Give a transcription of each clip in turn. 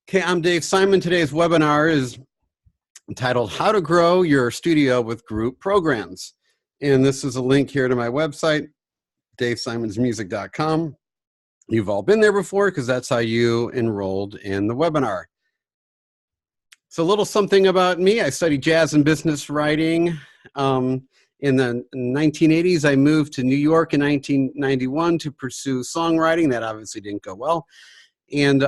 Okay, I'm Dave Simon. Today's webinar is entitled How to Grow Your Studio with Group Programs. And this is a link here to my website, davesimonsmusic.com. You've all been there before because that's how you enrolled in the webinar. So a little something about me. I studied jazz and business writing. In the 1980s, I moved to New York in 1991 to pursue songwriting. That obviously didn't go well. And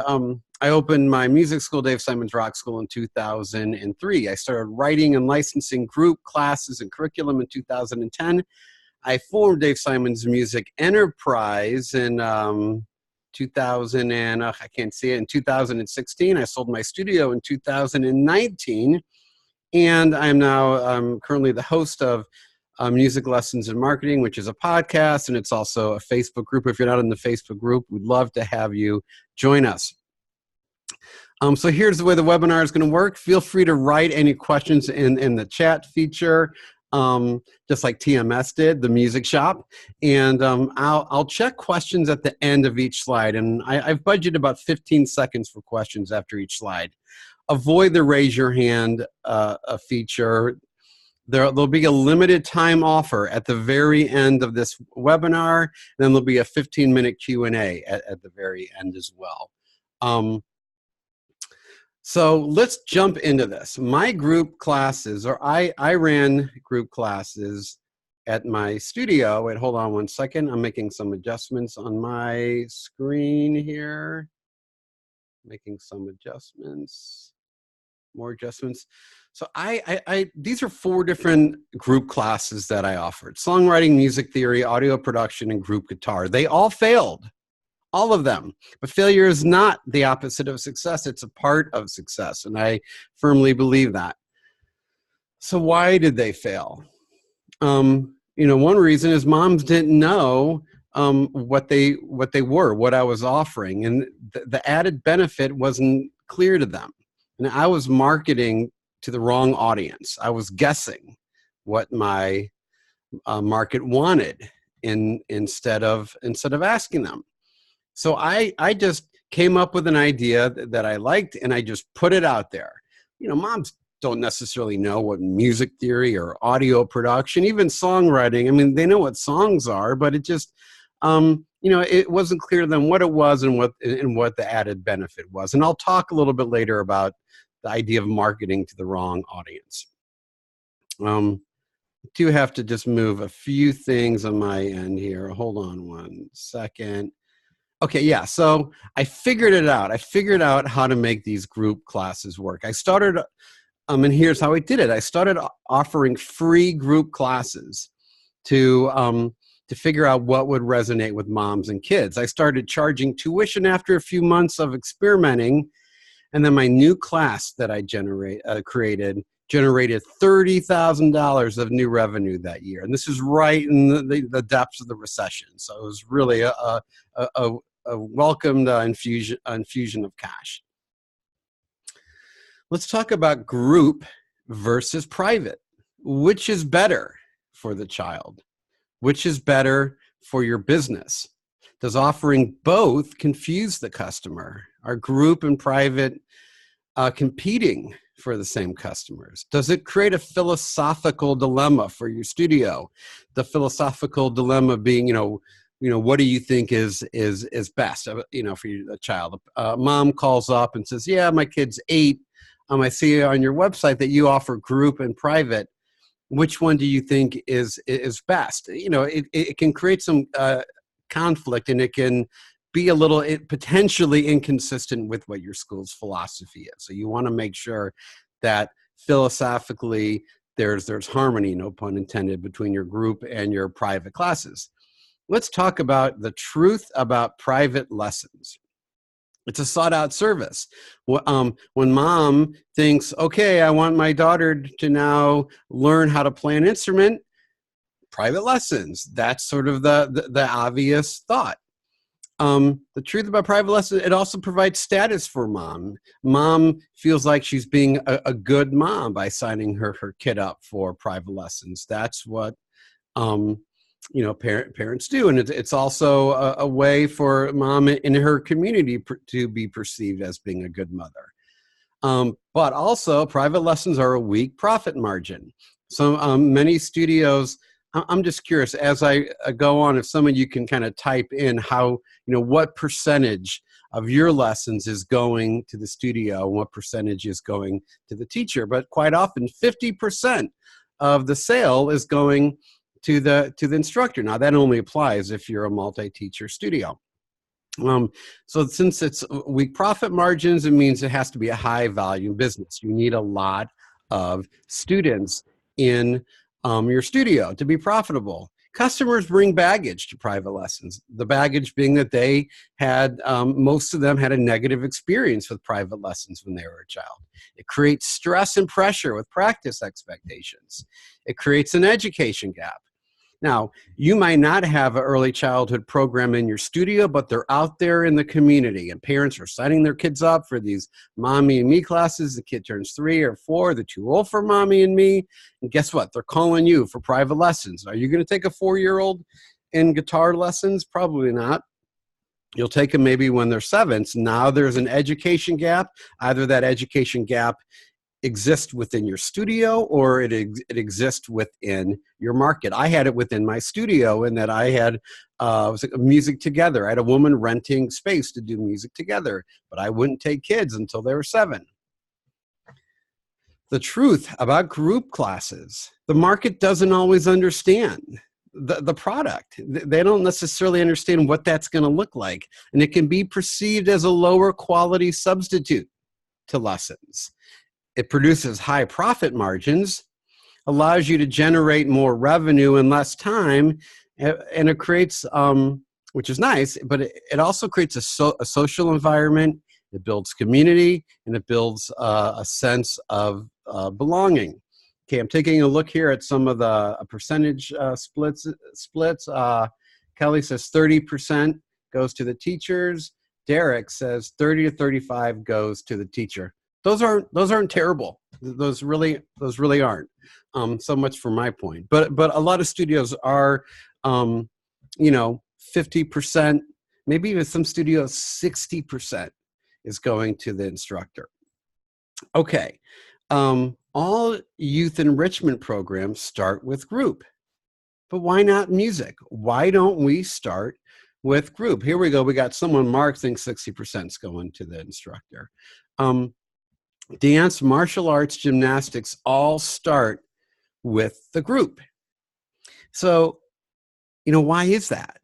I opened my music school, Dave Simon's Rock School, in 2003. I started writing and licensing group classes and curriculum in 2010. I formed Dave Simon's Music Enterprise in 2000 and I can't see it, in 2016. I sold my studio in 2019, and I'm now currently the host of Music Lessons in Marketing, which is a podcast, and it's also a Facebook group. If you're not in the Facebook group, we'd love to have you join us. So here's the way the webinar is going to work. Feel free to write any questions in the chat feature, just like TMS did, the music shop. And I'll check questions at the end of each slide. And I've budgeted about 15 seconds for questions after each slide. Avoid the raise your hand feature. There'll be a limited time offer at the very end of this webinar. Then there'll be a 15-minute Q&A at the very end as well. So let's jump into this. My group classes, or I ran group classes at my studio. Wait, hold on one second. I'm making some adjustments on my screen here. Making some adjustments, more adjustments. So these are 4 different group classes that I offered: songwriting, music theory, audio production, and group guitar. They all failed. All of them. But failure is not the opposite of success. It's a part of success. And I firmly believe that. So why did they fail? One reason is moms didn't know what they were, what I was offering. And the added benefit wasn't clear to them. And I was marketing to the wrong audience. I was guessing what my market wanted instead of asking them. So I just came up with an idea that I liked, and I just put it out there. Moms don't necessarily know what music theory or audio production, even songwriting. I mean, they know what songs are, but it just, it wasn't clear to them what it was and what the added benefit was. And I'll talk a little bit later about the idea of marketing to the wrong audience. I do have to just move a few things on my end here. Hold on one second. Okay, yeah, so I figured it out. I figured out how to make these group classes work. I started, and here's how I did it. I started offering free group classes to figure out what would resonate with moms and kids. I started charging tuition after a few months of experimenting, and then my new class that I created generated $30,000 of new revenue that year. And this is right in the depths of the recession. So it was really a welcomed infusion of cash. Let's talk about group versus private. Which is better for the child? Which is better for your business? Does offering both confuse the customer? Are group and private competing for the same customers? Does it create a philosophical dilemma for your studio? The philosophical dilemma being, what do you think is best, for your child? Mom calls up and says, yeah, my kid's 8. I see on your website that you offer group and private. Which one do you think is best? It can create some conflict, and it can be a little potentially inconsistent with what your school's philosophy is. So you want to make sure that philosophically there's harmony, no pun intended, between your group and your private classes. Let's talk about the truth about private lessons. It's a sought-out service. When mom thinks, okay, I want my daughter to now learn how to play an instrument, private lessons. That's sort of the obvious thought. The truth about private lessons, it also provides status for mom. Mom feels like she's being a good mom by signing her kid up for private lessons. That's what parents do. And it's also a way for mom in her community to be perceived as being a good mother. But also private lessons are a weak profit margin. So many studios, I'm just curious, as I go on, if some of you can kind of type in how, what percentage of your lessons is going to the studio and what percentage is going to the teacher. But quite often 50% of the sale is going to the instructor. Now that only applies if you're a multi-teacher studio. So since it's weak profit margins, it means it has to be a high volume business. You need a lot of students in your studio to be profitable. Customers bring baggage to private lessons. The baggage being that they had, most of them had a negative experience with private lessons when they were a child. It creates stress and pressure with practice expectations. It creates an education gap. Now, you might not have an early childhood program in your studio, but they're out there in the community, and parents are signing their kids up for these Mommy and Me classes. The kid turns 3 or 4, they're too old for Mommy and Me, and guess what? They're calling you for private lessons. Are you going to take a 4-year-old in guitar lessons? Probably not. You'll take them maybe when they're 7. So now there's an education gap. Either that education gap exist within your studio or it exists within your market. I had it within my studio in that I had was like music together. I had a woman renting space to do music together, but I wouldn't take kids until they were 7. The truth about group classes, the market doesn't always understand the product. They don't necessarily understand what that's going to look like, and it can be perceived as a lower quality substitute to lessons. It produces high profit margins, allows you to generate more revenue in less time, and it creates, which is nice, but it also creates a social environment. It builds community, and it builds a sense of belonging. Okay, I'm taking a look here at some of the percentage splits. Kelly says 30% goes to the teachers. Derek says 30 to 35 goes to the teacher. Those aren't terrible. Those really aren't. So much for my point. But a lot of studios are, 50%, maybe even some studios 60% is going to the instructor. Okay. All youth enrichment programs start with group. But why not music? Why don't we start with group? Here we go. We got someone, Mark thinks 60% is going to the instructor. Dance, martial arts, gymnastics all start with the group. So, why is that?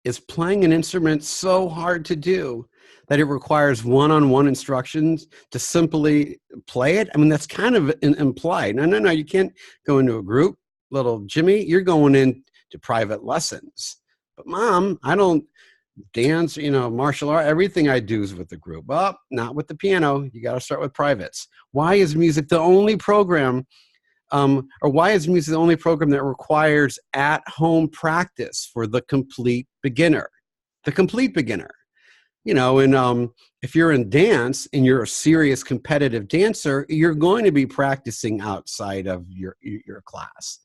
Is playing an instrument so hard to do that it requires one-on-one instructions to simply play it? I mean, that's kind of implied. No, you can't go into a group. Little Jimmy, you're going into private lessons. But Mom, I don't dance, martial art, everything I do is with the group. Well, not with the piano. You got to start with privates. Why is music the only program, or why is music the only program that requires at-home practice for the complete beginner? The complete beginner. And if you're in dance and you're a serious competitive dancer, you're going to be practicing outside of your class.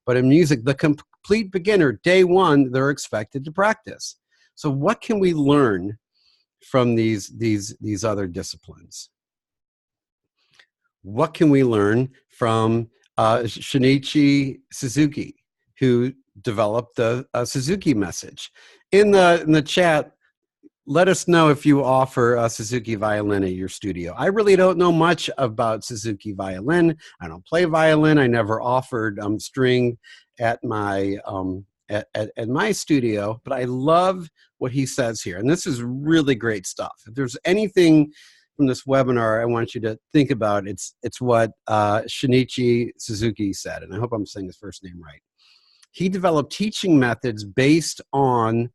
But in music, the complete beginner, day one, they're expected to practice. So what can we learn from these other disciplines? What can we learn from Shinichi Suzuki, who developed the Suzuki message? In the chat, let us know if you offer a Suzuki violin at your studio. I really don't know much about Suzuki violin. I don't play violin. I never offered string at my at my studio, but I love what he says here. And this is really great stuff. If there's anything from this webinar I want you to think about, it's what Shinichi Suzuki said, and I hope I'm saying his first name right. He developed teaching methods based on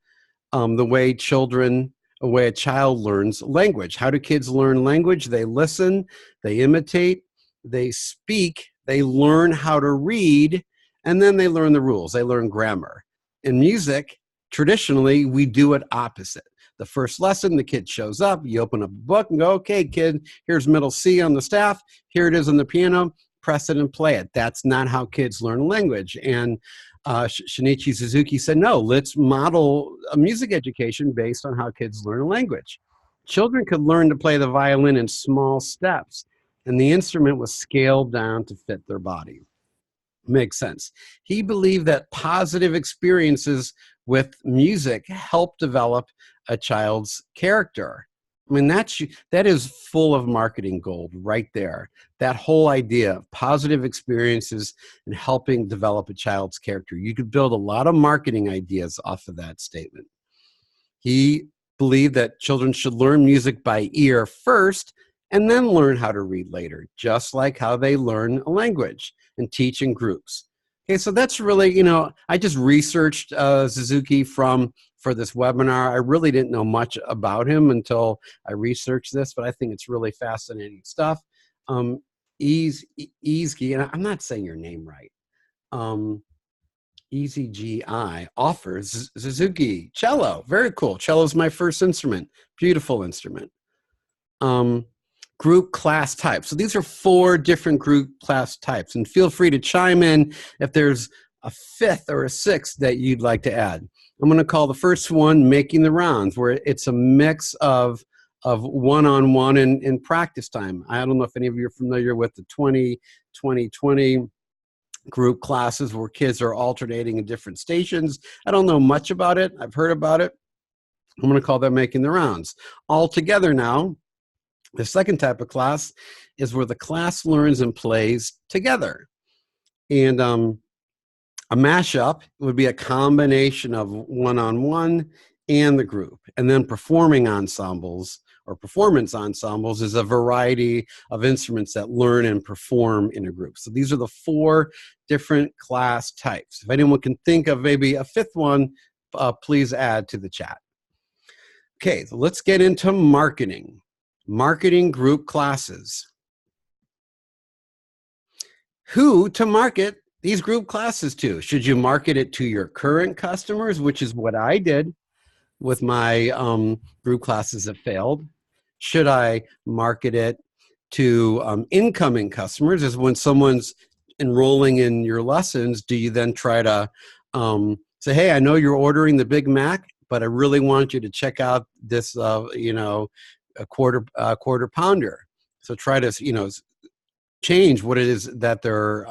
the way a child learns language. How do kids learn language? They listen, they imitate, they speak, they learn how to read, and then they learn the rules. They learn grammar. In music, traditionally, we do it opposite. The first lesson, the kid shows up, you open up a book and go, okay, kid, here's middle C on the staff, here it is on the piano, press it and play it. That's not how kids learn language. And Shinichi Suzuki said, no, let's model a music education based on how kids learn a language. Children could learn to play the violin in small steps, and the instrument was scaled down to fit their body. Makes sense. He believed that positive experiences with music help develop a child's character. I mean, that is full of marketing gold right there. That whole idea of positive experiences and helping develop a child's character. You could build a lot of marketing ideas off of that statement. He believed that children should learn music by ear first and then learn how to read later, just like how they learn a language and teach in groups. Okay, so that's really, I just researched Suzuki for this webinar. I really didn't know much about him until I researched this, but I think it's really fascinating stuff. Easy, and I'm not saying your name right. EZGI offers Suzuki cello. Very cool. Cello is my first instrument. Beautiful instrument. Group class types. So these are 4 different group class types, and feel free to chime in if there's a 5th or a 6th that you'd like to add. I'm going to call the first one making the rounds, where it's a mix of one-on-one and practice time. I don't know if any of you are familiar with the 20-20-20 group classes where kids are alternating in different stations. I don't know much about it. I've heard about it. I'm going to call that making the rounds. All together now, the second type of class is where the class learns and plays together. And a mashup would be a combination of one-on-one and the group. And then performing ensembles or performance ensembles is a variety of instruments that learn and perform in a group. So these are the 4 different class types. If anyone can think of maybe a 5th one, please add to the chat. Okay, so let's get into marketing. Marketing group classes. Who to market these group classes to? Should you market it to your current customers, which is what I did with my group classes that failed? Should I market it to incoming customers? As when someone's enrolling in your lessons, do you then try to say, hey, I know you're ordering the Big Mac, but I really want you to check out this, a quarter pounder. So try to, change what it is that they're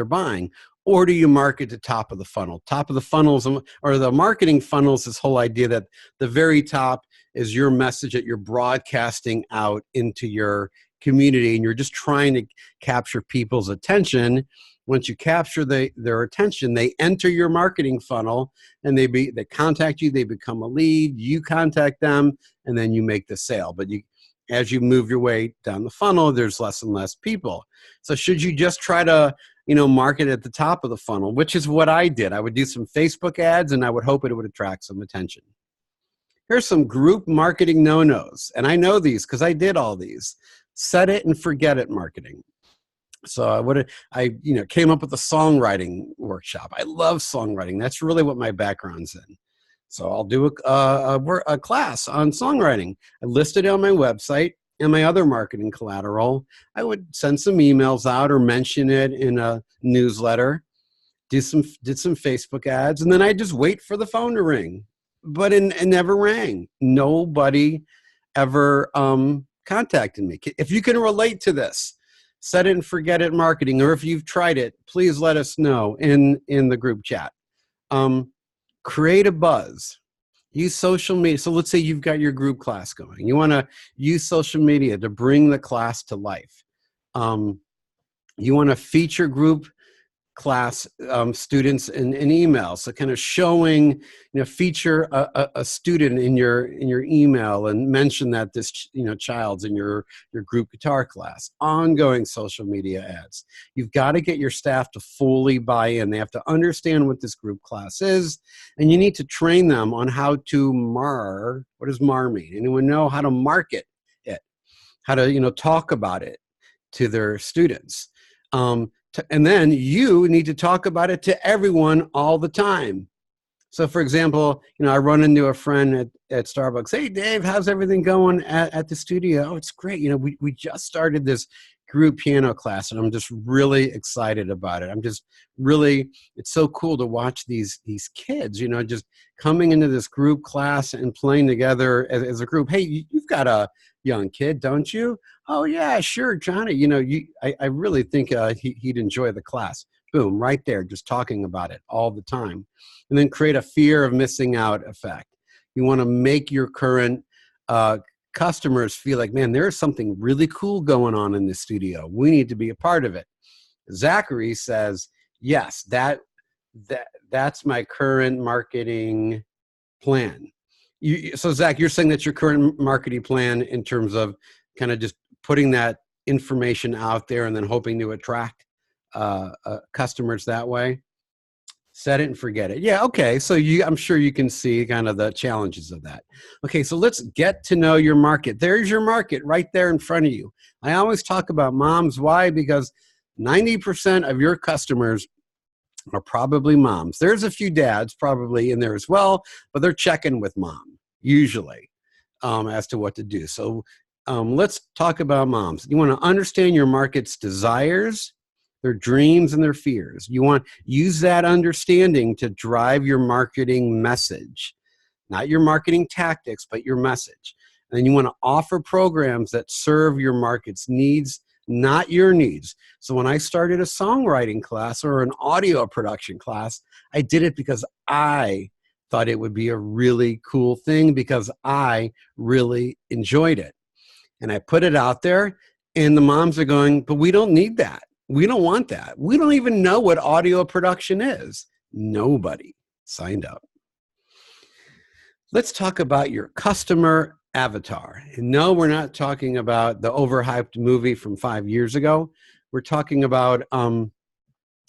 buying. Or do you market the top of the funnel? Top of the funnels, or the marketing funnels, this whole idea that the very top is your message that you're broadcasting out into your community, and you're just trying to capture people's attention. Once you capture their attention, they enter your marketing funnel, and they contact you, they become a lead, you contact them, and then you make the sale. But as you move your way down the funnel, there's less and less people. So should you just try to, market at the top of the funnel, which is what I did. I would do some Facebook ads, and I would hope it would attract some attention. Here's some group marketing no-nos, and I know these because I did all these. Set it and forget it marketing. So I came up with a songwriting workshop. I love songwriting. That's really what my background's in. So I'll do a class on songwriting. I listed it on my website, and my other marketing collateral, I would send some emails out or mention it in a newsletter, did some Facebook ads, and then I just wait for the phone to ring. But it never rang. Nobody ever contacted me. If you can relate to this, set it and forget it marketing, or if you've tried it, please let us know in the group chat. Create a buzz. Use social media. So let's say you've got your group class going. You want to use social media to bring the class to life. You want to feature group class students in email. So kind of showing, feature a student in your email and mention that this child's in your group guitar class. Ongoing social media ads. You've got to get your staff to fully buy in. They have to understand what this group class is, and you need to train them on how to MAR. What does MAR mean? Anyone know how to market it? How to talk about it to their students. And then you need to talk about it to everyone all the time. So for example, I run into a friend at Starbucks. Hey, Dave, how's everything going at the studio? Oh, it's great. We just started this group piano class, and I'm just really excited about it. I'm just really, it's so cool to watch these kids, you know, just coming into this group class and playing together as a group. Hey, you've got a young kid, don't you? Oh yeah, sure, Johnny. You know, I really think he'd enjoy the class. Boom, right there, just talking about it all the time. And then create a fear of missing out effect. You want to make your current customers feel like, man, there's something really cool going on in the studio. We need to be a part of it. Zachary says, yes, that's my current marketing plan. So Zach, you're saying that's your current marketing plan in terms of kind of just putting that information out there and then hoping to attract customers that way? Set it and forget it. Yeah, okay. So I'm sure you can see kind of the challenges of that. Okay, so let's get to know your market. There's your market right there in front of you. I always talk about moms. Why? Because 90% of your customers are probably moms. There's a few dads probably in there as well, but they're checking with mom usually as to what to do. So let's talk about moms. You want to understand your market's desires, their dreams, and their fears. You want use that understanding to drive your marketing message, not your marketing tactics, but your message. And then you want to offer programs that serve your market's needs, not your needs. So when I started a songwriting class or an audio production class, I did it because I thought it would be a really cool thing because I really enjoyed it. And I put it out there, and the moms are going, but we don't need that. We don't want that. We don't even know what audio production is. Nobody signed up. Let's talk about your customer avatar. And no, we're not talking about the overhyped movie from 5 years ago. We're talking about an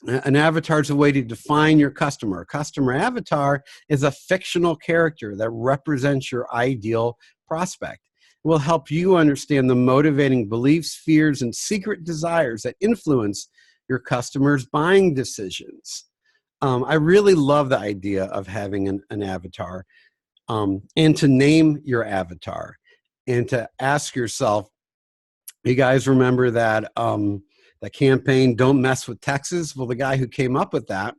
avatar is a way to define your customer. A customer avatar is a fictional character that represents your ideal prospect. It will help you understand the motivating beliefs, fears, and secret desires that influence your customers' buying decisions. I really love the idea of having an avatar. And to name your avatar and to ask yourself, you guys remember that the campaign, Don't Mess with Texas? Well, the guy who came up with that,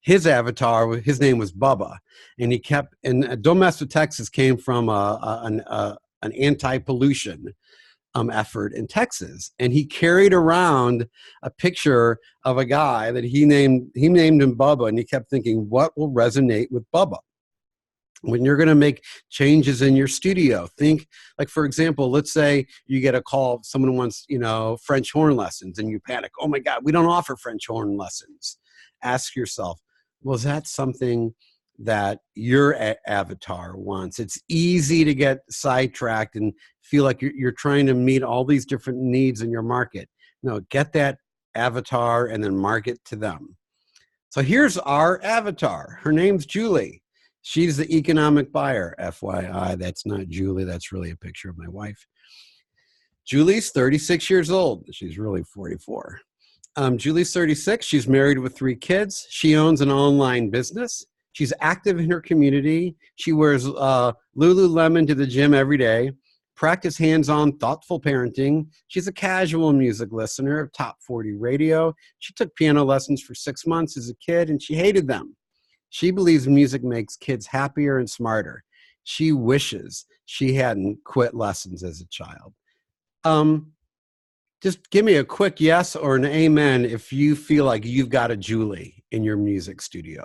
his avatar, his name was Bubba. And he kept, and Don't Mess with Texas came from an anti-pollution effort in Texas. And he carried around a picture of a guy that he named him Bubba. And he kept thinking, what will resonate with Bubba? When you're going to make changes in your studio, think like, for example, let's say you get a call, someone wants, French horn lessons, and you panic. Oh my God, we don't offer French horn lessons. Ask yourself, well, is that something that your avatar wants? It's easy to get sidetracked and feel like you're trying to meet all these different needs in your market. No, get that avatar and then market to them. So here's our avatar. Her name's Julie. She's the economic buyer, FYI. That's not Julie. That's really a picture of my wife. Julie's 36 years old. She's really 44. Julie's 36. She's married with 3 kids. She owns an online business. She's active in her community. She wears Lululemon to the gym every day, practice hands-on, thoughtful parenting. She's a casual music listener of Top 40 radio. She took piano lessons for 6 months as a kid, and she hated them. She believes music makes kids happier and smarter. She wishes she hadn't quit lessons as a child. Just give me a quick yes or an amen if you feel like you've got a Julie in your music studio.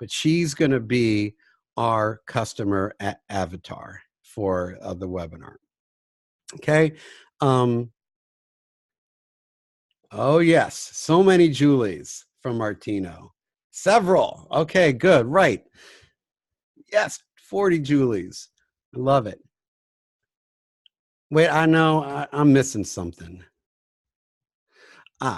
But she's going to be our customer avatar for the webinar. Okay. Oh, yes. So many Julies from Martino. Several. Okay, good. Right. Yes, 40 Julies. I love it. Wait, I know I'm missing something.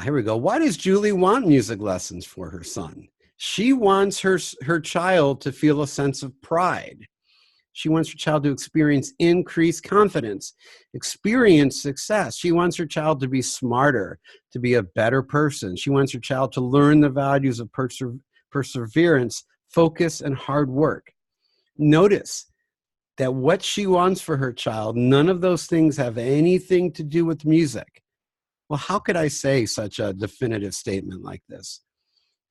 Here we go. Why does Julie want music lessons for her son? She wants her child to feel a sense of pride. She wants her child to experience increased confidence, experience success. She wants her child to be smarter, to be a better person. She wants her child to learn the values of perseverance, focus, and hard work. Notice that what she wants for her child, none of those things have anything to do with music. Well, how could I say such a definitive statement like this?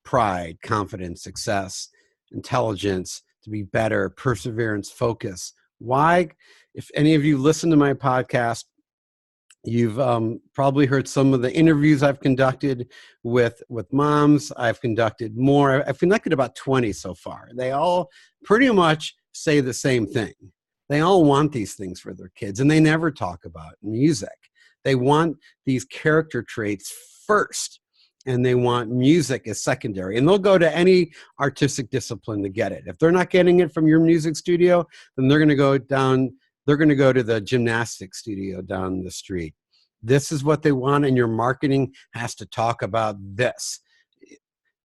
Pride, confidence, success, intelligence, to be better, perseverance, focus. Why? If any of you listen to my podcast, you've probably heard some of the interviews I've conducted with moms. I've conducted more. I've conducted about 20 so far. They all pretty much say the same thing. They all want these things for their kids, and they never talk about music. They want these character traits first, and they want music as secondary. And they'll go to any artistic discipline to get it. If they're not getting it from your music studio, then they're going to go down. They're going to go to the gymnastics studio down the street. This is what they want, and your marketing has to talk about this,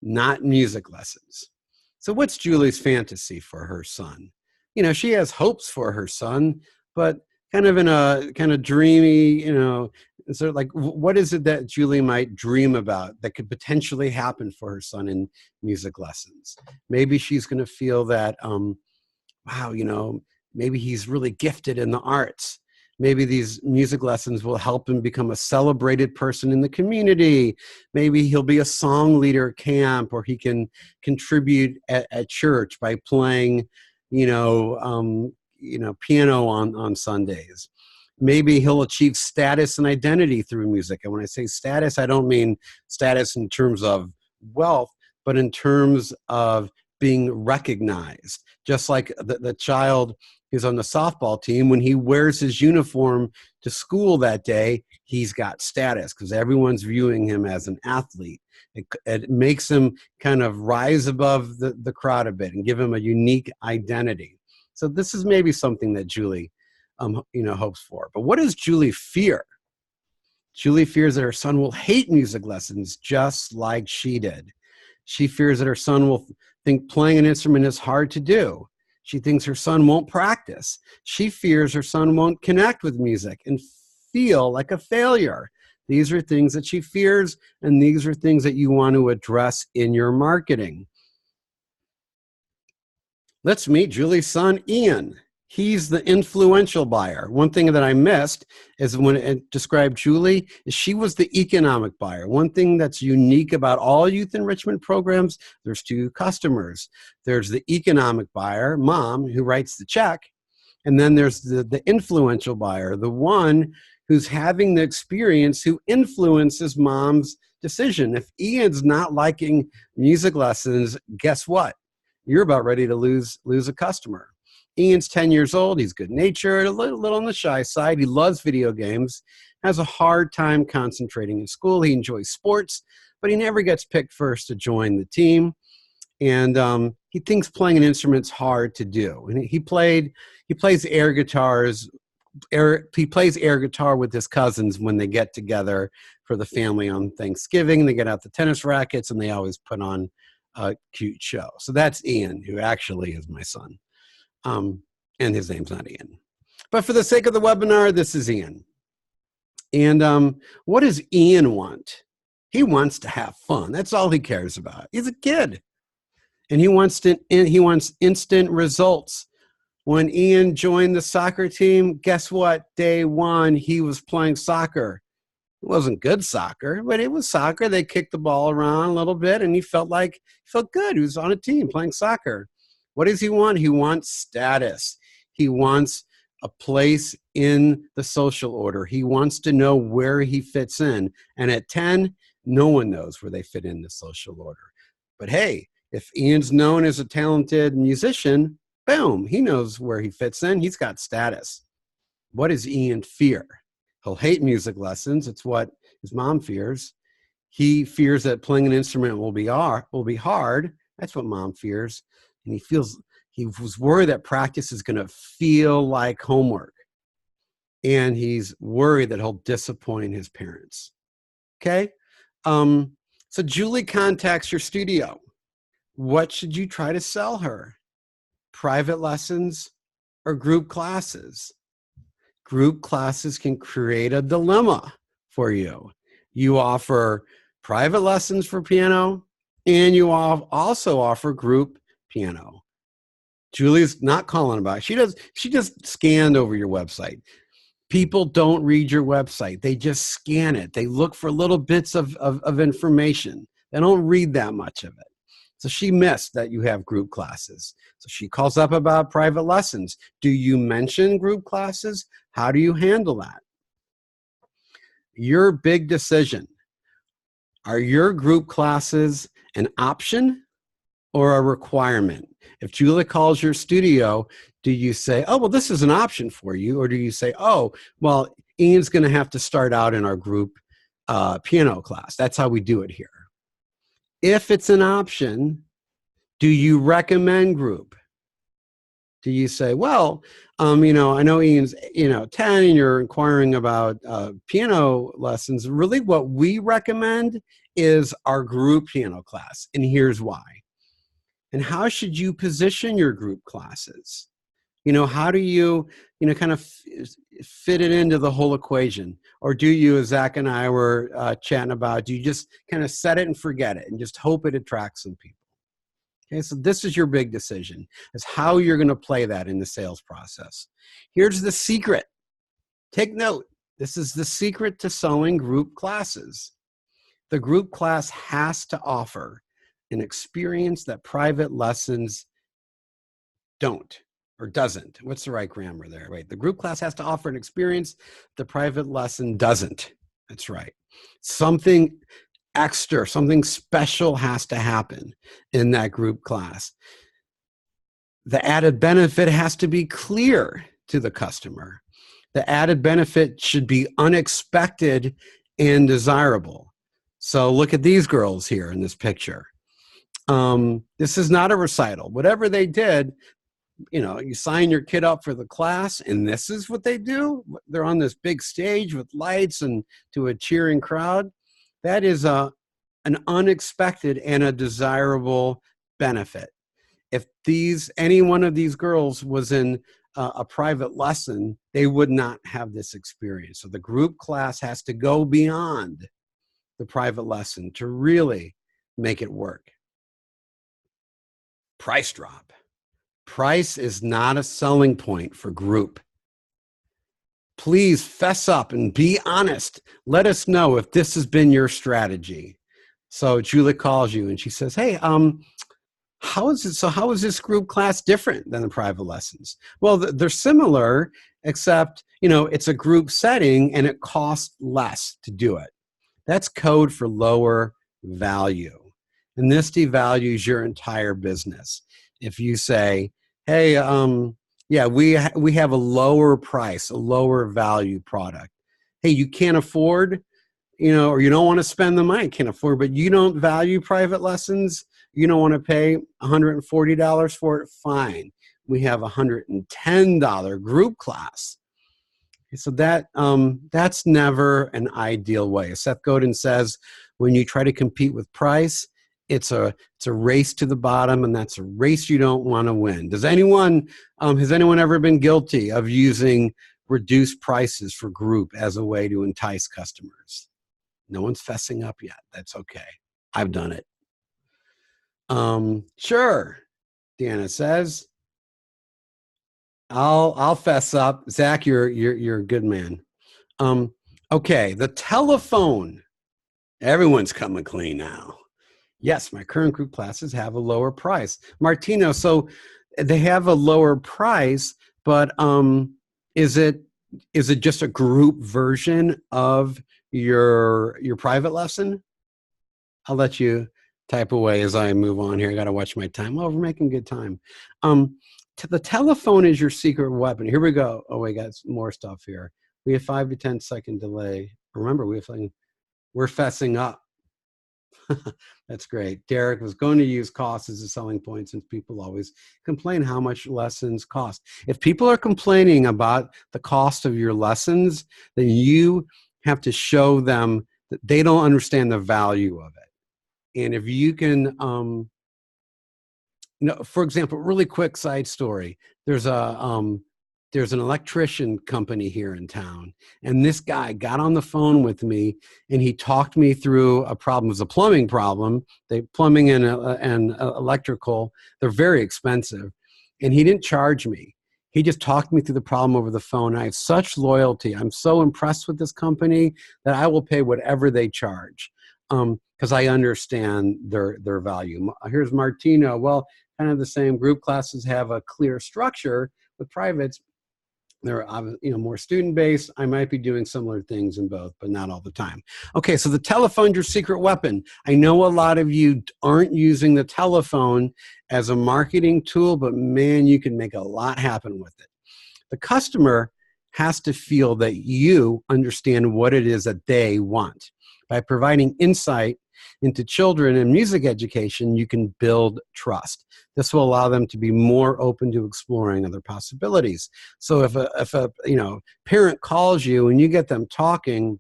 not music lessons. So what's Julie's fantasy for her son? You know, she has hopes for her son, but kind of in a kind of dreamy, you know, sort of like, what is it that Julie might dream about that could potentially happen for her son in music lessons? Maybe she's going to feel that, wow, you know, maybe he's really gifted in the arts. Maybe these music lessons will help him become a celebrated person in the community. Maybe he'll be a song leader at camp, or he can contribute at church by playing, piano on Sundays. Maybe he'll achieve status and identity through music. And when I say status, I don't mean status in terms of wealth, but in terms of being recognized. Just like the child who's on the softball team, when he wears his uniform to school that day, he's got status because everyone's viewing him as an athlete. It makes him kind of rise above the crowd a bit and give him a unique identity. So this is maybe something that Julie hopes for. But what does Julie fear? Julie fears that her son will hate music lessons just like she did. She fears that her son will think playing an instrument is hard to do. She thinks her son won't practice. She fears her son won't connect with music and feel like a failure. These are things that she fears, and these are things that you want to address in your marketing. Let's meet Julie's son, Ian. He's the influential buyer. One thing that I missed is when it described Julie, is she was the economic buyer. One thing that's unique about all youth enrichment programs, there's two customers. There's the economic buyer, mom, who writes the check, and then there's the influential buyer, the one who's having the experience, who influences mom's decision. If Ian's not liking music lessons, guess what? You're about ready to lose a customer. Ian's 10 years old. He's good-natured, a little on the shy side. He loves video games, has a hard time concentrating in school. He enjoys sports, but he never gets picked first to join the team. And he thinks playing an instrument's hard to do. And he plays air guitars. He plays air guitar with his cousins when they get together for the family on Thanksgiving. They get out the tennis rackets, and they always put on a cute show. So that's Ian, who actually is my son. And his name's not Ian. But for the sake of the webinar, this is Ian. And what does Ian want? He wants to have fun. That's all he cares about. He's a kid. And he wants instant results. When Ian joined the soccer team, guess what? Day one, he was playing soccer. It wasn't good soccer, but it was soccer. They kicked the ball around a little bit, and he felt good. He was on a team playing soccer. What does he want? He wants status. He wants a place in the social order. He wants to know where he fits in. And at 10, no one knows where they fit in the social order. But hey, if Ian's known as a talented musician, boom, he knows where he fits in. He's got status. What does Ian fear? He'll hate music lessons. It's what his mom fears. He fears that playing an instrument will be hard. That's what mom fears. And he was worried that practice is going to feel like homework. And he's worried that he'll disappoint his parents. Okay? So Julie contacts your studio. What should you try to sell her? Private lessons or group classes? Group classes can create a dilemma for you. You offer private lessons for piano, and you also offer group piano. Julie's not calling about it. She just scanned over your website. People don't read your website. They just scan it. They look for little bits of information. They don't read that much of it. So she missed that you have group classes. So she calls up about private lessons. Do you mention group classes? How do you handle that? Your big decision. Are your group classes an option or a requirement? If Julie calls your studio, do you say, oh, well, this is an option for you? Or do you say, oh, well, Ian's going to have to start out in our group piano class. That's how we do it here. If it's an option, do you recommend group? Do you say, well, I know Ian's, 10 and you're inquiring about piano lessons. Really what we recommend is our group piano class, and here's why. And how should you position your group classes? How do you, kind of fit it into the whole equation? Or do you, as Zach and I were chatting about, do you just kind of set it and forget it and just hope it attracts some people? Okay, so this is your big decision, is how you're going to play that in the sales process. Here's the secret. Take note. This is the secret to selling group classes. The group class has to offer an experience that private lessons don't or doesn't. What's the right grammar there? Right. The group class has to offer an experience the private lesson doesn't. That's right. Something extra, something special has to happen in that group class. The added benefit has to be clear to the customer. The added benefit should be unexpected and desirable. So look at these girls here in this picture. This is not a recital. Whatever they did, you sign your kid up for the class, and this is what they do. They're on this big stage with lights and to a cheering crowd. That is an unexpected and a desirable benefit. If any one of these girls was in a private lesson, they would not have this experience. So the group class has to go beyond the private lesson to really make it work. Price drop. Price is not a selling point for group. Please fess up and be honest. Let us know if this has been your strategy. So Julie calls you and she says, hey, how is this group class different than the private lessons? Well, they're similar, except, it's a group setting and it costs less to do it. That's code for lower value. And this devalues your entire business. If you say, hey, we have a lower price, a lower value product. Hey, you can't afford, or you don't want to spend the money, can't afford, but you don't value private lessons, you don't want to pay $140 for it, fine. We have a $110 group class. So that's never an ideal way. Seth Godin says, when you try to compete with price, it's a race to the bottom, and that's a race you don't want to win. Has anyone ever been guilty of using reduced prices for group as a way to entice customers? No one's fessing up yet. That's okay. I've done it. Sure, Deanna says. I'll fess up. Zach, you're a good man. Okay, the telephone. Everyone's coming clean now. Yes, my current group classes have a lower price. Martino, so they have a lower price, but is it just a group version of your private lesson? I'll let you type away as I move on here. I got to watch my time. Well, we're making good time. The telephone is your secret weapon. Here we go. Oh, we got more stuff here. We have 5 to 10 second delay. Remember, we're fessing up. That's great. Derek was going to use cost as a selling point, since people always complain how much lessons cost. If people are complaining about the cost of your lessons, then you have to show them that they don't understand the value of it. And if you can, for example, really quick side story. There's an electrician company here in town, and this guy got on the phone with me and he talked me through a problem. It was a plumbing problem. Plumbing and electrical, they're very expensive, and he didn't charge me. He just talked me through the problem over the phone. I have such loyalty. I'm so impressed with this company that I will pay whatever they charge because I understand their value. Here's Martino. Well, kind of the same. Group classes have a clear structure. With privates, they're more student-based. I might be doing similar things in both, but not all the time. Okay, so the telephone's your secret weapon. I know a lot of you aren't using the telephone as a marketing tool, but man, you can make a lot happen with it. The customer has to feel that you understand what it is that they want. By providing insight into children and music education, you can build trust. This will allow them to be more open to exploring other possibilities. So if a parent calls you and you get them talking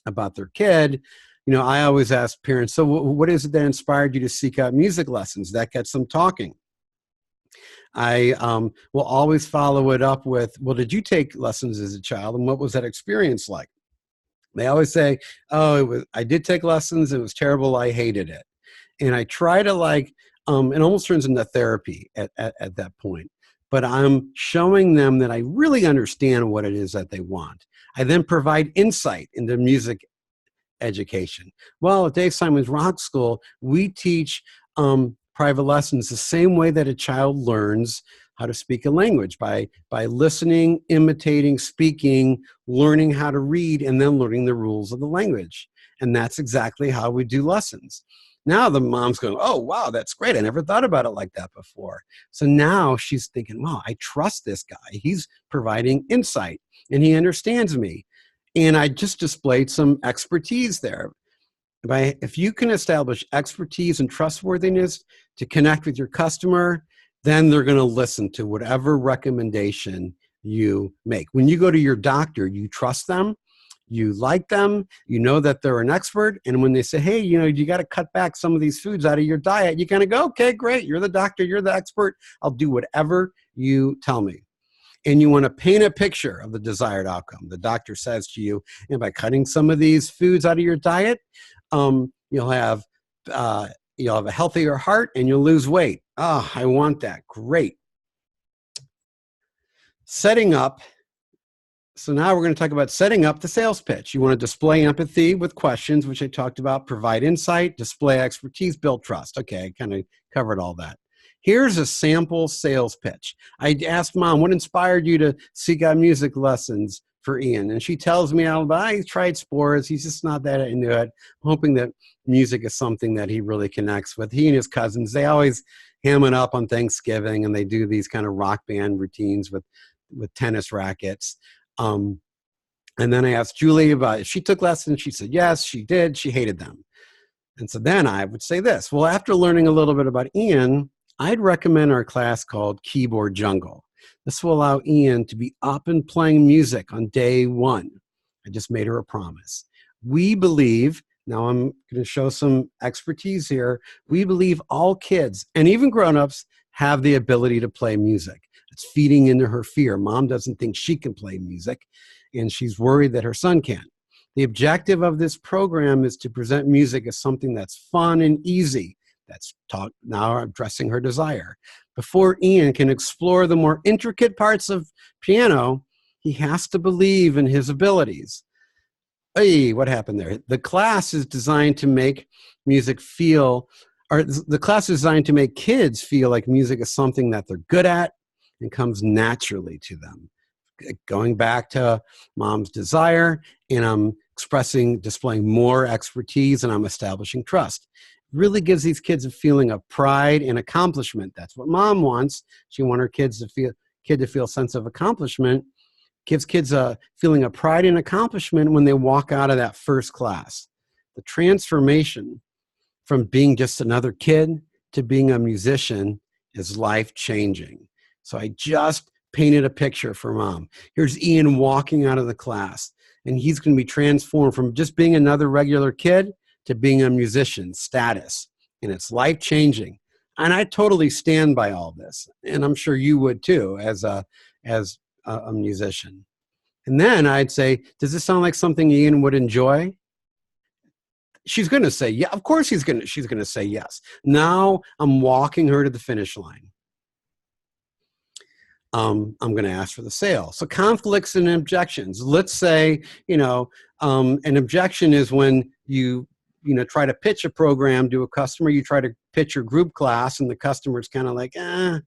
about their kid, I always ask parents, so what is it that inspired you to seek out music lessons? That gets them talking. I will always follow it up with, well, did you take lessons as a child, and what was that experience like? They always say, oh, I did take lessons. It was terrible. I hated it. And I try to it almost turns into therapy at that point. But I'm showing them that I really understand what it is that they want. I then provide insight into music education. Well, at Dave Simon's Rock School, we teach private lessons the same way that a child learns how to speak a language, by listening, imitating, speaking, learning how to read, and then learning the rules of the language. And that's exactly how we do lessons. Now the mom's going, oh, wow, that's great. I never thought about it like that before. So now she's thinking, wow, I trust this guy. He's providing insight and he understands me. And I just displayed some expertise there. If you can establish expertise and trustworthiness to connect with your customer, then they're going to listen to whatever recommendation you make. When you go to your doctor, you trust them, you like them, you know that they're an expert, and when they say, hey, you got to cut back some of these foods out of your diet, you kind of go, okay, great, you're the doctor, you're the expert, I'll do whatever you tell me. And you want to paint a picture of the desired outcome. The doctor says to you, and by cutting some of these foods out of your diet, you'll have a healthier heart and you'll lose weight. Oh, I want that. Great. Setting up. So now we're going to talk about setting up the sales pitch. You want to display empathy with questions, which I talked about, provide insight, display expertise, build trust. Okay, I kind of covered all that. Here's a sample sales pitch. I asked Mom, what inspired you to seek out music lessons for Ian? And she tells me, I tried sports. He's just not that into it. I'm hoping that music is something that he really connects with. He and his cousins, they always ham it up on Thanksgiving, and they do these kind of rock band routines with tennis rackets. And then I asked Julie about if she took lessons. She said, yes, she did. She hated them. And so then I would say this. Well, after learning a little bit about Ian, I'd recommend our class called Keyboard Jungle. This will allow Ian to be up and playing music on day one. I just made her a promise. We believe, now I'm going to show some expertise here, we believe all kids and even grown-ups have the ability to play music. It's feeding into her fear. Mom doesn't think she can play music, and she's worried that her son can't. The objective of this program is to present music as something that's fun and easy. That's taught now addressing her desire. Before Ian can explore the more intricate parts of piano, he has to believe in his abilities. Hey, what happened there? The class is designed to make music feel, or the class is designed to make kids feel like music is something that they're good at and comes naturally to them. Going back to Mom's desire, and I'm displaying more expertise, and I'm establishing trust. Really gives these kids a feeling of pride and accomplishment. That's what Mom wants. She wants her kid to feel a sense of accomplishment. Gives kids a feeling of pride and accomplishment when they walk out of that first class. The transformation from being just another kid to being a musician is life-changing. So I just painted a picture for Mom. Here's Ian walking out of the class, and he's going to be transformed from just being another regular kid to being a musician status, and it's life-changing. And I totally stand by all this, and I'm sure you would too as a musician. And then I'd say, does this sound like something Ian would enjoy? She's going to say, yeah, of course she's going to say yes. Now I'm walking her to the finish line. I'm going to ask for the sale. So conflicts and objections. Let's say, an objection is when you try to pitch a program to a customer, you try to pitch your group class and the customer's kind of like, don't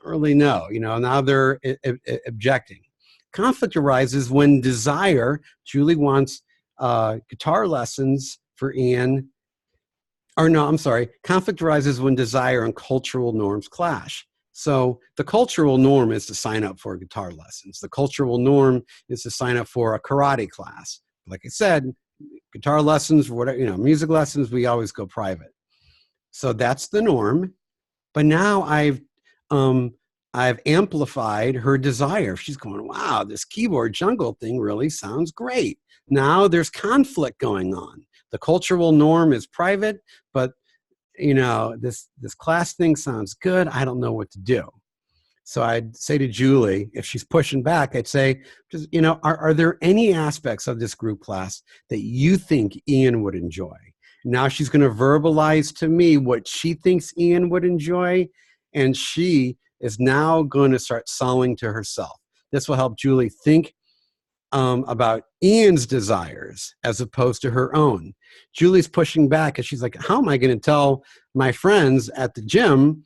really know, now they're objecting. Conflict arises when desire, Julie wants guitar lessons for Ian, or no, I'm sorry, conflict arises when desire and cultural norms clash. So the cultural norm is to sign up for guitar lessons. The cultural norm is to sign up for a karate class. Like I said, guitar lessons, whatever, music lessons, we always go private. So that's the norm. But now I've amplified her desire. She's going, wow, this keyboard jungle thing really sounds great. Now there's conflict going on. The cultural norm is private, but this class thing sounds good. I don't know what to do. So I'd say to Julie, if she's pushing back, I'd say, just, are there any aspects of this group class that you think Ian would enjoy? Now she's going to verbalize to me what she thinks Ian would enjoy, and she is now going to start selling to herself. This will help Julie think about Ian's desires as opposed to her own. Julie's pushing back, and she's like, how am I going to tell my friends at the gym?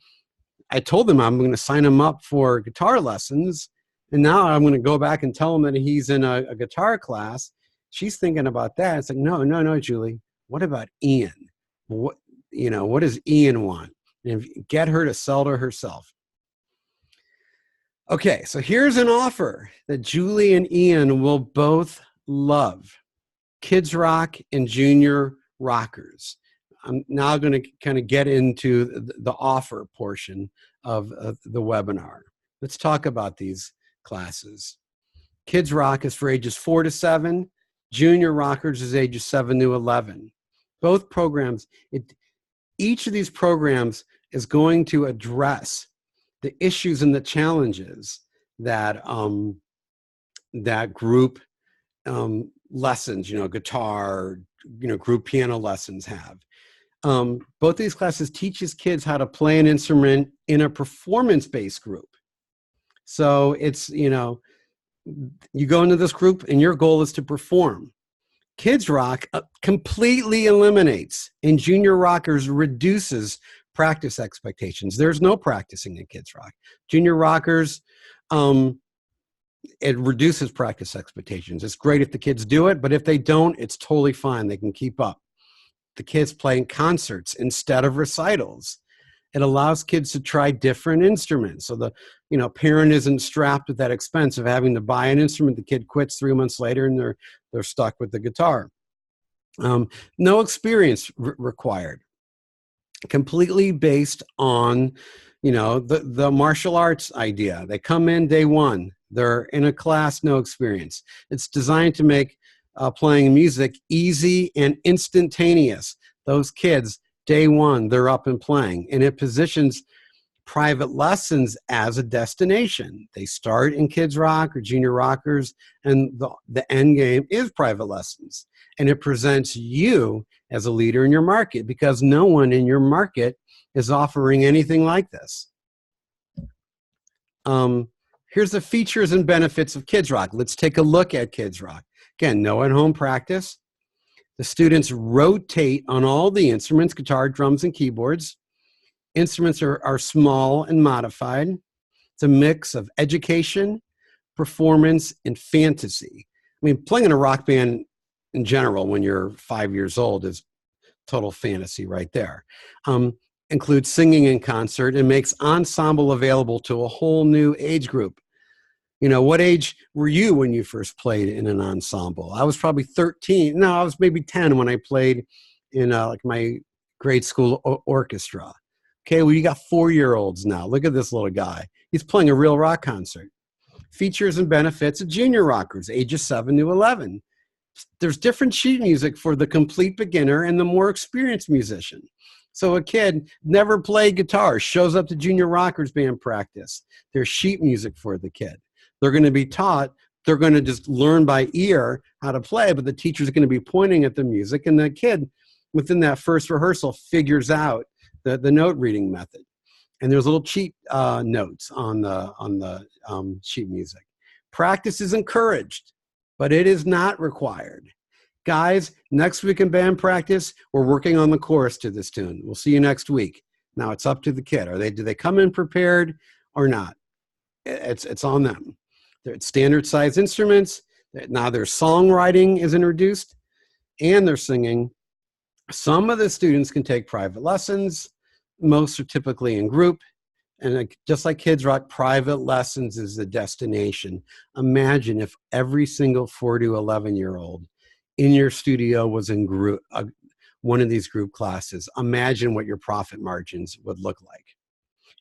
I told them I'm going to sign him up for guitar lessons, and now I'm going to go back and tell him that he's in a guitar class. She's thinking about that. It's like, no, Julie. What about Ian? What does Ian want? And get her to sell to herself. Okay, so here's an offer that Julie and Ian will both love. Kids Rock and Junior Rockers. I'm now going to kind of get into the offer portion of the webinar. Let's talk about these classes. Kids Rock is for ages 4 to 7. Junior Rockers is ages 7 to 11. Both programs, each of these programs is going to address the issues and the challenges that that group lessons, guitar, group piano lessons have. Both these classes teaches kids how to play an instrument in a performance-based group. So it's, you go into this group and your goal is to perform. Kids Rock completely eliminates, and Junior Rockers reduces practice expectations. There's no practicing in Kids Rock. Junior Rockers, it reduces practice expectations. It's great if the kids do it, but if they don't, it's totally fine. They can keep up. The kids playing concerts instead of recitals. It allows kids to try different instruments. So the parent isn't strapped with that expense of having to buy an instrument. The kid quits 3 months later and they're stuck with the guitar. No experience required. Completely based on, the martial arts idea. They come in day one. They're in a class, no experience. It's designed to make playing music easy and instantaneous. Those kids, day one, they're up and playing. And it positions private lessons as a destination. They start in Kids Rock or Junior Rockers, and the end game is private lessons. And it presents you as a leader in your market because no one in your market is offering anything like this. Here's the features and benefits of Kids Rock. Let's take a look at Kids Rock. Again, no at-home practice. The students rotate on all the instruments, guitar, drums, and keyboards. Instruments are small and modified. It's a mix of education, performance, and fantasy. I mean, playing in a rock band in general when you're 5 years old is total fantasy right there. Includes singing in concert and makes ensemble available to a whole new age group. What age were you when you first played in an ensemble? I was probably 13. No, I was maybe 10 when I played in my grade school orchestra. Okay, well, you got 4-year-olds now. Look at this little guy. He's playing a real rock concert. Features and benefits of Junior Rockers, ages 7 to 11. There's different sheet music for the complete beginner and the more experienced musician. So a kid never played guitar, shows up to Junior Rockers band practice. There's sheet music for the kid. They're going to be taught, they're going to just learn by ear how to play, but the teacher's going to be pointing at the music, and the kid, within that first rehearsal, figures out the note reading method. And there's little cheat notes on the sheet music. Practice is encouraged, but it is not required. Guys, next week in band practice, we're working on the chorus to this tune. We'll see you next week. Now it's up to the kid. Do they come in prepared or not? It's on them. They're standard size instruments. Now their songwriting is introduced and they're singing. Some of the students can take private lessons. Most are typically in group. And just like Kids Rock, private lessons is the destination. Imagine if every single 4 to 11-year-old in your studio was in group, one of these group classes. Imagine what your profit margins would look like.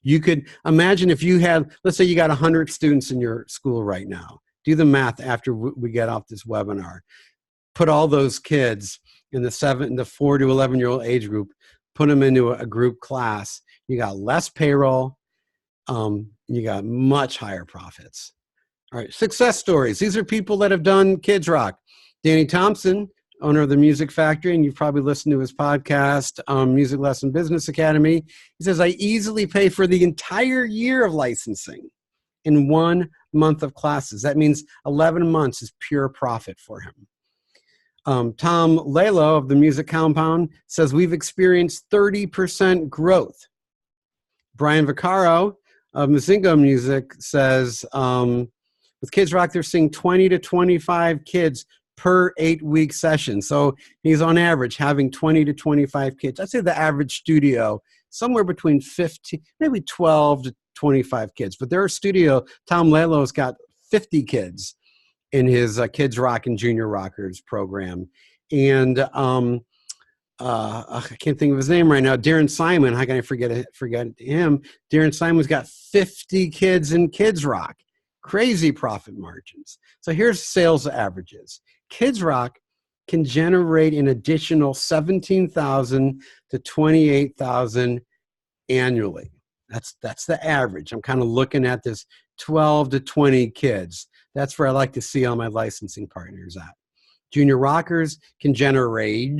You could imagine if you had, let's say you got 100 students in your school right now. Do the math after we get off this webinar. Put all those kids in the 4 to 11-year-old age group, put them into a group class. You got less payroll. You got much higher profits. All right, success stories. These are people that have done Kids Rock. Danny Thompson, owner of the Music Factory, and you've probably listened to his podcast, Music Lesson Business Academy. He says, I easily pay for the entire year of licensing in 1 month of classes. That means 11 months is pure profit for him. Tom Lalo of the Music Compound says, we've experienced 30% growth. Brian Vaccaro of Mazingo Music says, with Kids Rock, they're seeing 20 to 25 kids per 8-week session. So he's on average having 20 to 25 kids. I'd say the average studio, somewhere between 15, maybe 12 to 25 kids. But their studio, Tom Lalo's got 50 kids in his Kids Rock and Junior Rockers program. And I can't think of his name right now. Darren Simon, how can I forget him? Darren Simon's got 50 kids in Kids Rock. Crazy profit margins. So here's sales averages. Kids Rock can generate an additional $17,000 to $28,000 annually. That's the average. I'm kind of looking at this 12 to 20 kids. That's where I like to see all my licensing partners at. Junior Rockers can generate an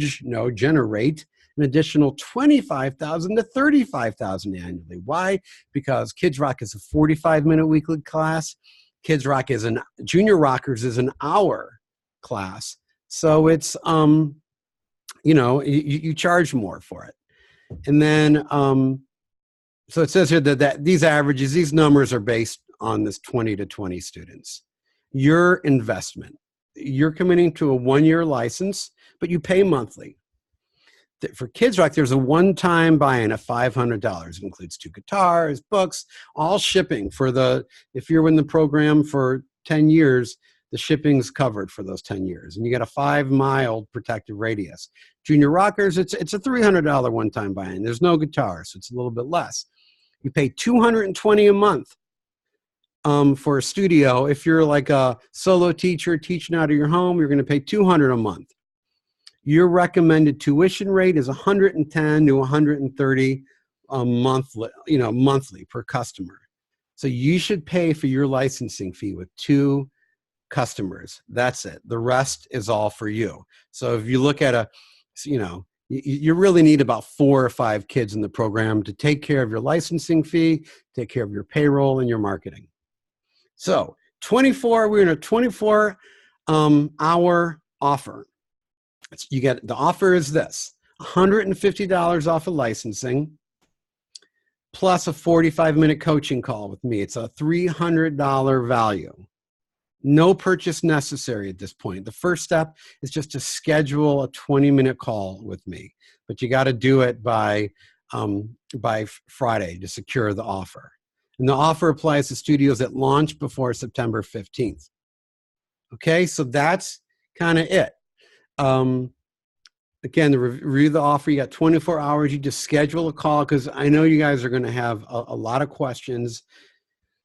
additional $25,000 to $35,000 annually. Why? Because Kids Rock is a 45-minute weekly class. Junior Rockers is an hour class. So it's, you charge more for it. And then, so it says here that these averages, these numbers are based on this 20 to 20 students. Your investment. You're committing to a 1-year license, but you pay monthly. For Kids Rock, there's a one-time buy-in of $500. It includes 2 guitars, books, all shipping if you're in the program for 10 years, the shipping's covered for those 10 years. And you get a 5-mile protective radius. Junior Rockers, it's a $300 one-time buy-in. There's no guitar, so it's a little bit less. You pay $220 a month. For a studio. If you're like a solo teacher teaching out of your home, you're going to pay $200 a month. Your recommended tuition rate is $110 to $130 monthly per customer. So you should pay for your licensing fee with 2 customers. That's it. The rest is all for you. So if you look at you really need about 4 or 5 kids in the program to take care of your licensing fee, take care of your payroll and your marketing. So we're in a 24 hour offer. The offer is this, $150 off of licensing plus a 45-minute coaching call with me. It's a $300 value. No purchase necessary at this point. The first step is just to schedule a 20-minute call with me, but you got to do it by Friday to secure the offer. And the offer applies to studios that launch before September 15th. Okay, so that's kind of it. Again, to review the offer, you got 24 hours. You just schedule a call because I know you guys are going to have a lot of questions.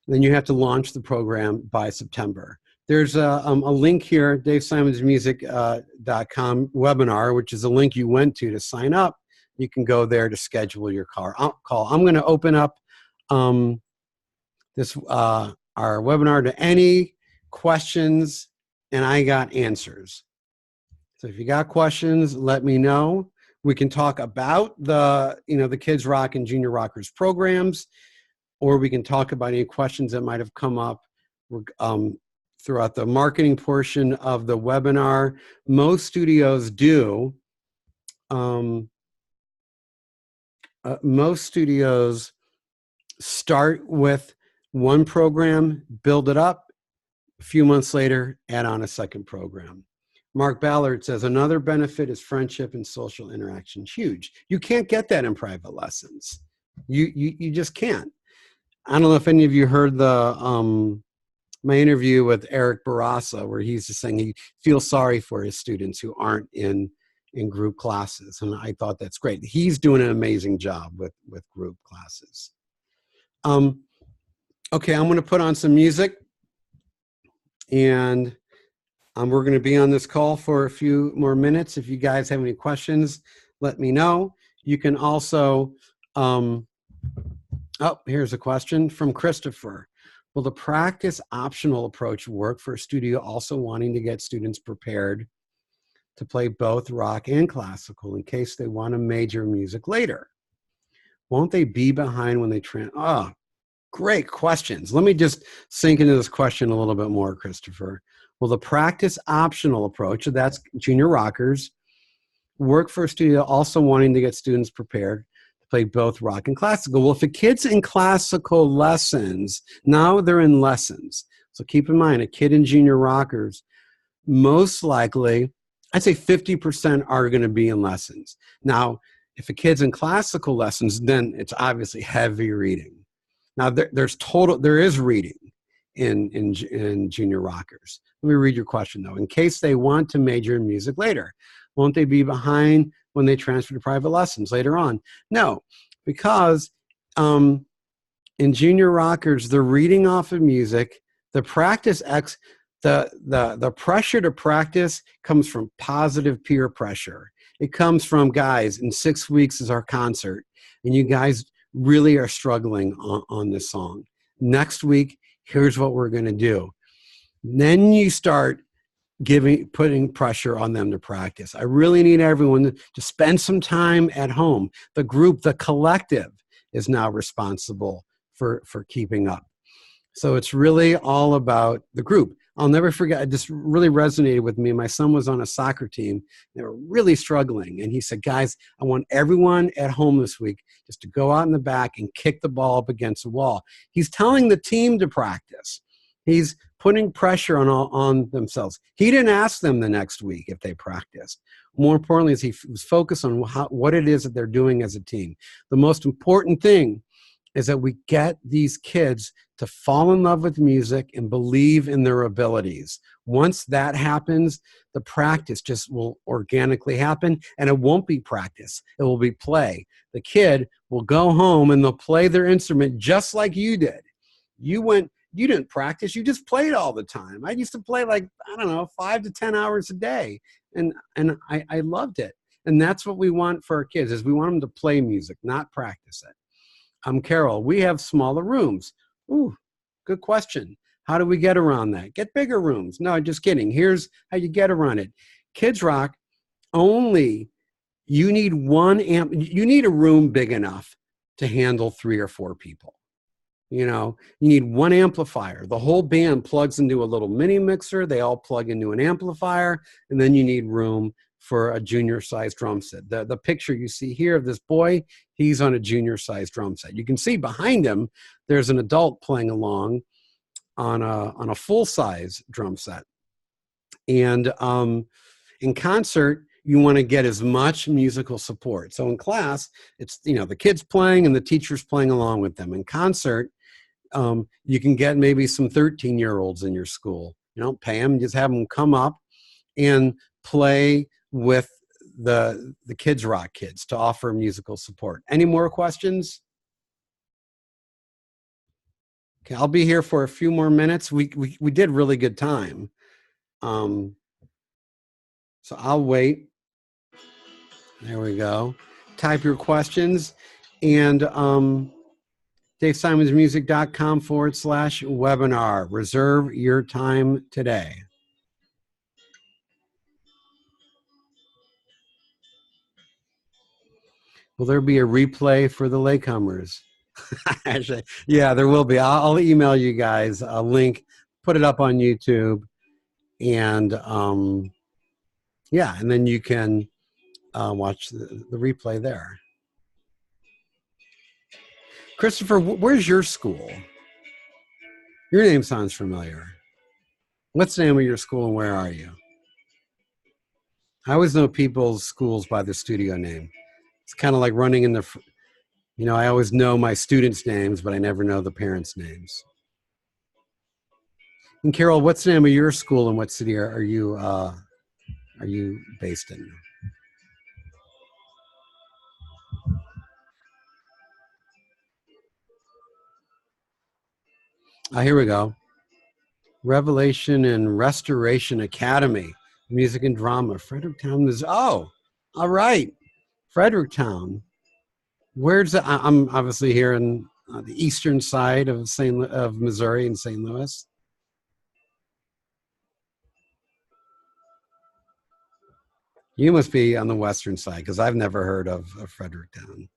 Then you have to launch the program by September. There's a link here, DaveSimonsMusic.com webinar, which is a link you went to sign up. You can go there to schedule your call. I'm going to open up our webinar to any questions, and I got answers. So if you got questions, let me know. We can talk about the, the Kids Rock and Junior Rockers programs, or we can talk about any questions that might have come up throughout the marketing portion of the webinar. Most studios do. Most studios start with one program, build it up, a few months later, add on a second program. Mark Ballard says, another benefit is friendship and social interaction. Huge. You can't get that in private lessons. You just can't. I don't know if any of you heard the my interview with Eric Barassa, where he's just saying he feels sorry for his students who aren't in group classes. And I thought that's great. He's doing an amazing job with group classes. Okay, I'm going to put on some music, and we're going to be on this call for a few more minutes. If you guys have any questions, let me know. You can also, oh, here's a question from Christopher. Will the practice optional approach work for a studio also wanting to get students prepared to play both rock and classical in case they want to major in music later? Won't they be behind when they Oh, great questions. Let me just sink into this question a little bit more, Christopher. Will the practice optional approach, that's junior rockers, work for a studio also wanting to get students prepared to play both rock and classical? Well, if a kid's in classical lessons, now they're in lessons. So keep in mind, a kid in junior rockers, most likely, I'd say 50% are going to be in lessons. Now, if a kid's in classical lessons, then it's obviously heavy reading. Now, there is reading in junior rockers. Let me read your question, though. In case they want to major in music later, won't they be behind when they transfer to private lessons later on? No, because in junior rockers, they're reading off of music. The practice the pressure to practice comes from positive peer pressure. It comes from, guys, in 6 weeks is our concert, and you guys really are struggling on this song. Next week, here's what we're going to do. Then you start putting pressure on them to practice. I really need everyone to spend some time at home. The group, the collective, is now responsible for keeping up. So it's really all about the group. I'll never forget, this really resonated with me. My son was on a soccer team. They were really struggling. And he said, guys, I want everyone at home this week just to go out in the back and kick the ball up against the wall. He's telling the team to practice. He's putting pressure on themselves. He didn't ask them the next week if they practiced. More importantly, is he was focused on what it is that they're doing as a team. The most important thing is that we get these kids to fall in love with music and believe in their abilities. Once that happens, the practice just will organically happen, and it won't be practice. It will be play. The kid will go home and they'll play their instrument just like you did. You didn't practice, you just played all the time. I used to play 5 to 10 hours a day, and I loved it. And that's what we want for our kids, is we want them to play music, not practice it. Carol, we have smaller rooms. Ooh, good question. How do we get around that? Get bigger rooms. No, just kidding. Here's how you get around it. Kids Rock, you need one amp. You need a room big enough to handle 3 or 4 people. You need one amplifier. The whole band plugs into a little mini mixer. They all plug into an amplifier, and then you need room for a junior-sized drum set. The picture you see here of this boy, he's on a junior-sized drum set. You can see behind him, there's an adult playing along on a full-size drum set. And in concert, you want to get as much musical support. So in class, it's the kids playing and the teachers playing along with them. In concert, you can get maybe some 13-year-olds in your school. You don't pay them, just have them come up and play with the Kids Rock kids to offer musical support. Any more questions? Okay, I'll be here for a few more minutes. We did really good time. So I'll wait. There we go. Type your questions, and DaveSimonsMusic.com/webinar. Reserve your time today. Will there be a replay for the latecomers? Actually, yeah, there will be. I'll email you guys a link, put it up on YouTube, and yeah, and then you can watch the replay there. Christopher, where's your school? Your name sounds familiar. What's the name of your school and where are you? I always know people's schools by their studio name. It's kind of like running in the, I always know my students' names, but I never know the parents' names. And Carol, what's the name of your school and what city are you based in? Here we go. Revelation and Restoration Academy, Music and Drama, Fredericktown, Missouri. Oh, all right. Fredericktown. Where's the, I'm obviously here in the eastern side of Missouri in St. Louis. You must be on the western side because I've never heard of Fredericktown.